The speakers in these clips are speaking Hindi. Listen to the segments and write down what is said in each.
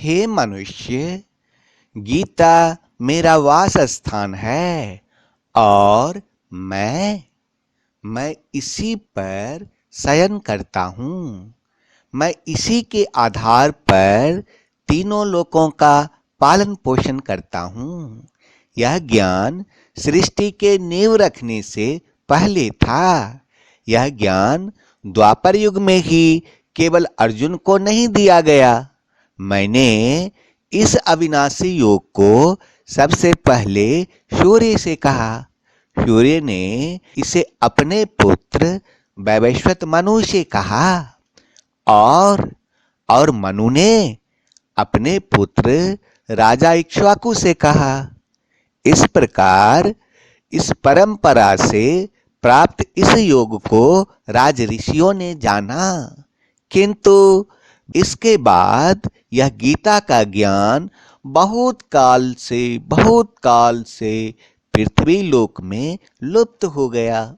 हे मनुष्य, गीता मेरा वास स्थान है और मैं इसी पर शयन करता हूँ। मैं इसी के आधार पर तीनों लोकों का पालन पोषण करता हूँ। यह ज्ञान सृष्टि के नींव रखने से पहले था। यह ज्ञान द्वापर युग में ही केवल अर्जुन को नहीं दिया गया। मैंने इस अविनाशी योग को सबसे पहले सूर्य से कहा। सूर्य ने इसे अपने पुत्र वैवस्वत मनु से कहा और मनु ने अपने पुत्र राजा इक्ष्वाकु से कहा। इस प्रकार इस परंपरा से प्राप्त इस योग को राज ऋषियों ने जाना, किंतु इसके बाद यह गीता का ज्ञान बहुत काल से पृथ्वी लोक में लुप्त हो गया।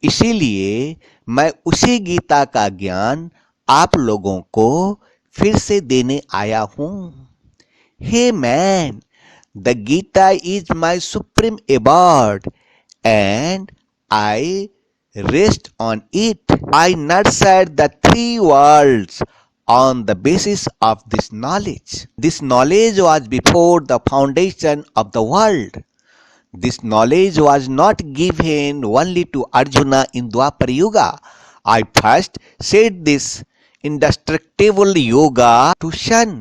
इसीलिए मैं उसी गीता का ज्ञान आप लोगों को फिर से देने आया हूं। Hey man, the Gita is my supreme abode and I rest on it. I nurtured the three worlds on the basis of this knowledge. This knowledge was before the foundation of the world. This knowledge was not given only to Arjuna in Dwapar Yuga. I first said this indestructible yoga to Shan.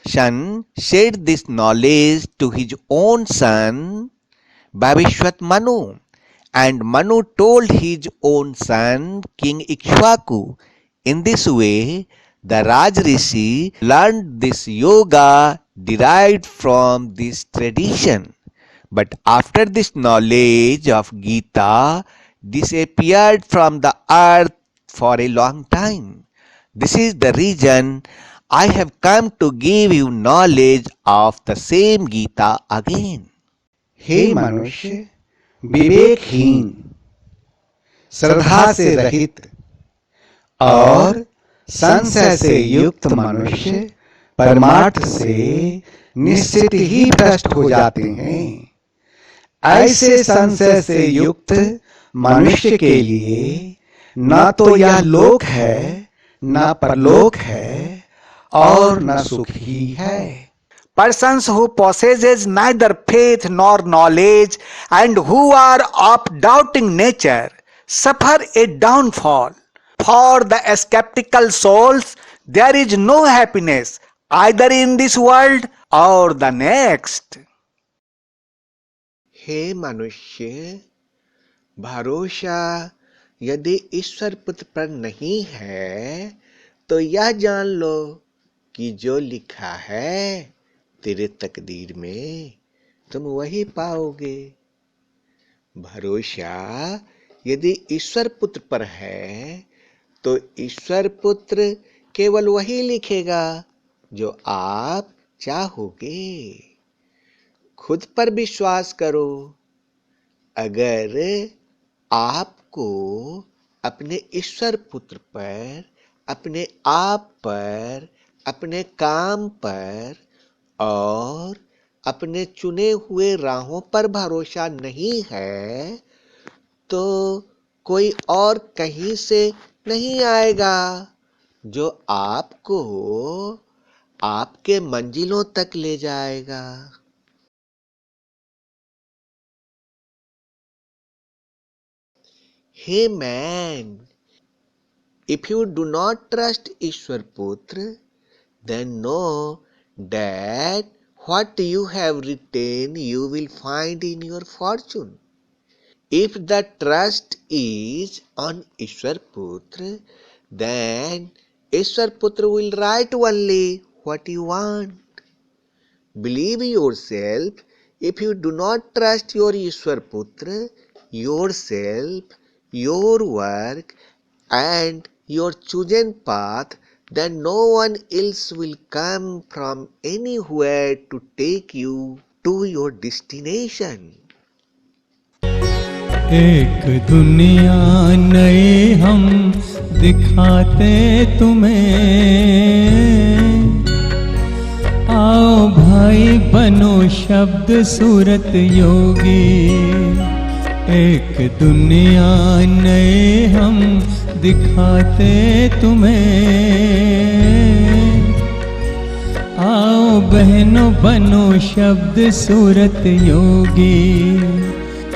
Shan said this knowledge to his own son, Vavishwat Manu. And Manu told his own son, King Ikshvaku. In this way, the Raj Rishi learned this yoga derived from this tradition. But after this knowledge of Gita disappeared from the earth for a long time. This is the reason I have come to give you knowledge of the same Gita again. हे मनुष्य, विवेकहीन, श्रद्धा से रहित और संशय से युक्त मनुष्य परमार्थ से निश्चित ही भ्रष्ट हो जाते हैं। ऐसे संशय से युक्त मनुष्य के लिए न तो यह लोक है, न परलोक है और न सुख ही है। Persons who possesses neither faith nor knowledge and who are of doubting nature suffer a downfall. For the skeptical souls there is no happiness either in this world or the next. हे मनुष्य, भरोसा यदि ईश्वर पुत्र पर नहीं है तो यह जान लो कि जो लिखा है तेरे तकदीर में तुम वही पाओगे। भरोसा यदि ईश्वर पुत्र पर है तो ईश्वर पुत्र केवल वही लिखेगा जो आप चाहोगे। खुद पर विश्वास करो। अगर आपको अपने ईश्वर पुत्र पर, अपने आप पर, अपने काम पर और अपने चुने हुए राहों पर भरोसा नहीं है तो कोई और कहीं से नहीं आएगा जो आपको आपके मंजिलों तक ले जाएगा। Hey man, if you do not trust ईश्वर पुत्र, then know that what you have written you will find in your fortune. If the trust is on Ishwar Putra, then Ishwar Putra will write only what you want. Believe yourself. If you do not trust your Ishwar Putra, yourself, your work and your chosen path, then no one else will come from anywhere to take you to your destination. एक दुनिया नई हम दिखाते तुम्हें, भाई बनो शब्द सूरत योगी, एक दुनिया नए हम दिखाते तुम्हें। आओ बहनों बनो शब्द सूरत योगी,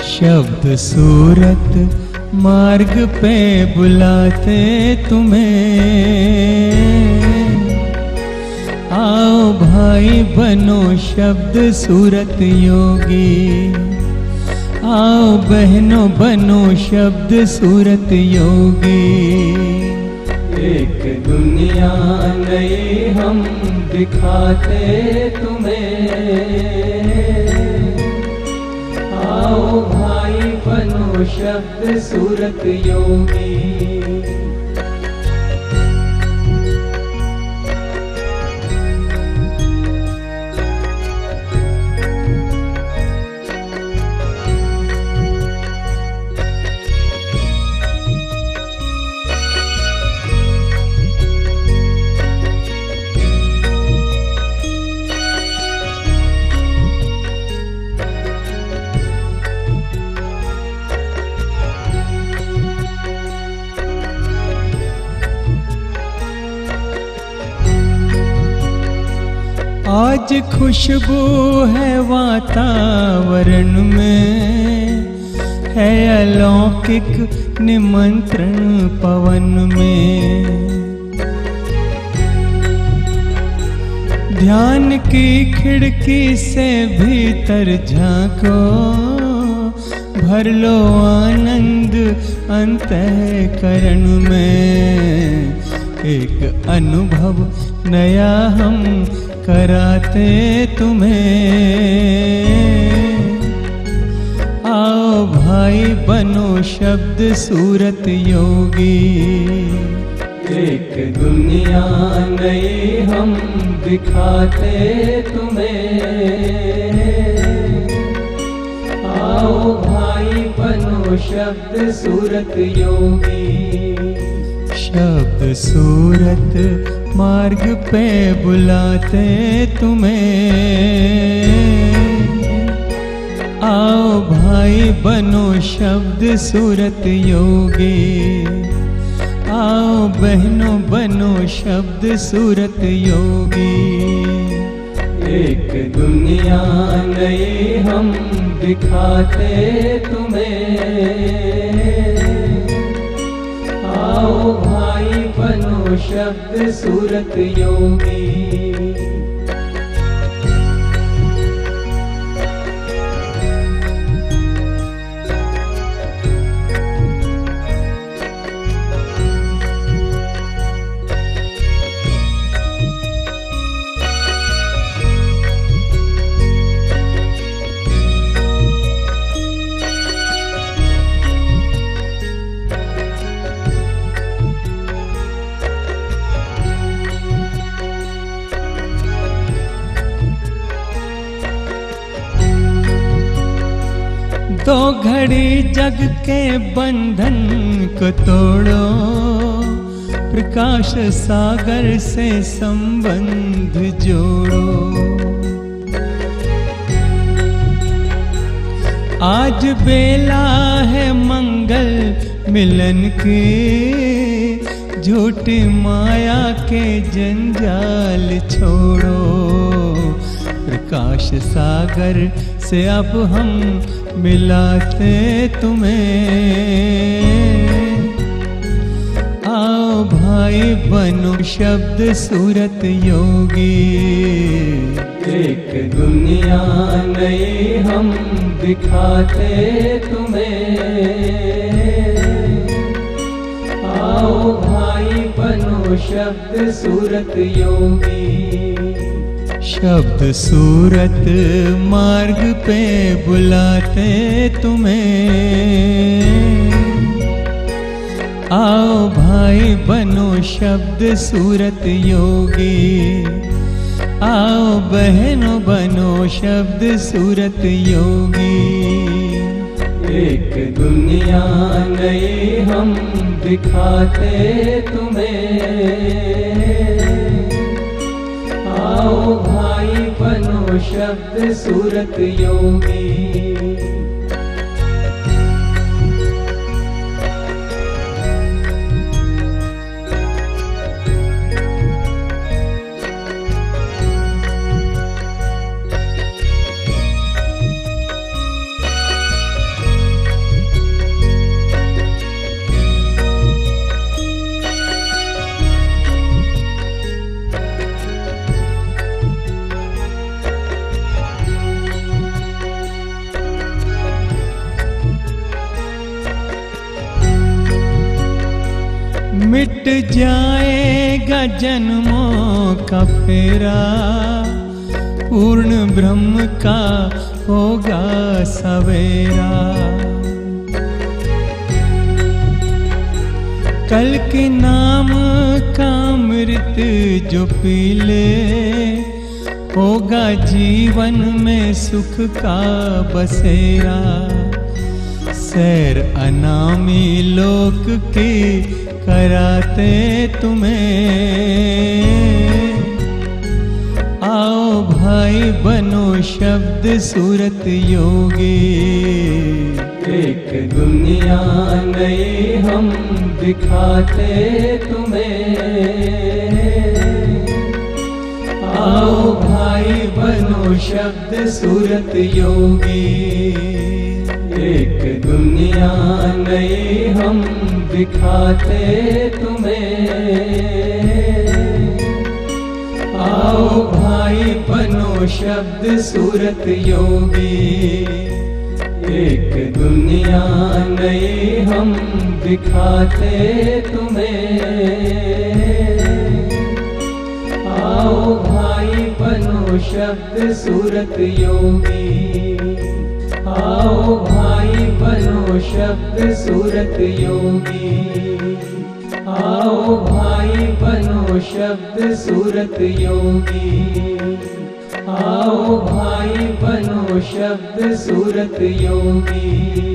शब्द सूरत मार्ग पे बुलाते तुम्हें। आओ भाई बनो शब्द सूरत योगी, आओ बहनों बनो शब्द सूरत योगी। एक दुनिया नई हम दिखाते तुम्हें। आओ भाई बनो शब्द सूरत योगी। आज खुशबू है वातावरण में, है अलौकिक निमंत्रण पवन में। ध्यान की खिड़की से भीतर झांको, भर लो आनंद अंतःकरण में। एक अनुभव नया हम कराते तुम्हें। आओ भाई बनो शब्द सूरत योगी, एक दुनिया नई हम दिखाते तुम्हें। आओ भाई बनो शब्द सूरत योगी, शब्द सूरत मार्ग पे बुलाते तुम्हें। आओ भाई बनो शब्द सूरत योगी, आओ बहनों बनो शब्द सूरत योगी। एक दुनिया नई हम दिखाते तुम्हें। आओ भाई बनो शब्द सूरत योगी। दो घड़ी जग के बंधन को तोड़ो, प्रकाश सागर से संबंध जोड़ो। आज बेला है मंगल मिलन की, झूठी माया के जंजाल छोड़ो। प्रकाश सागर से अब हम मिलाते तुम्हें। आओ भाई बनो शब्द सूरत योगी, एक दुनिया नई हम दिखाते तुम्हें। आओ भाई बनो शब्द सूरत योगी, शब्द सूरत मार्ग पे बुलाते तुम्हें। आओ भाई बनो शब्द सूरत योगी, आओ बहनों बनो शब्द सूरत योगी। एक दुनिया नई हम दिखाते तुम्हें। आओ भाई बनो शब्द सूरत योगी। मिट जाएगा जन्मों का फेरा, पूर्ण ब्रह्म का होगा सवेरा। कल के नाम का अमृत जो पी ले, होगा जीवन में सुख का बसेरा। सैर अनामी लोक की कराते तुम्हें, आओ भाई बनो शब्द सूरत योगी। एक दुनिया नई हम दिखाते तुम्हें, आओ भाई बनो शब्द सूरत योगी। एक दुनिया नई हम दिखाते तुम्हें, आओ भाई बनो शब्द सूरत योगी। एक दुनिया नई हम दिखाते तुम्हें, आओ भाई बनो शब्द सूरत योगी। आओ भाई बनो शब्द सूरत योगी। आओ भाई बनो शब्द सूरत योगी। आओ भाई बनो शब्द सूरत योगी।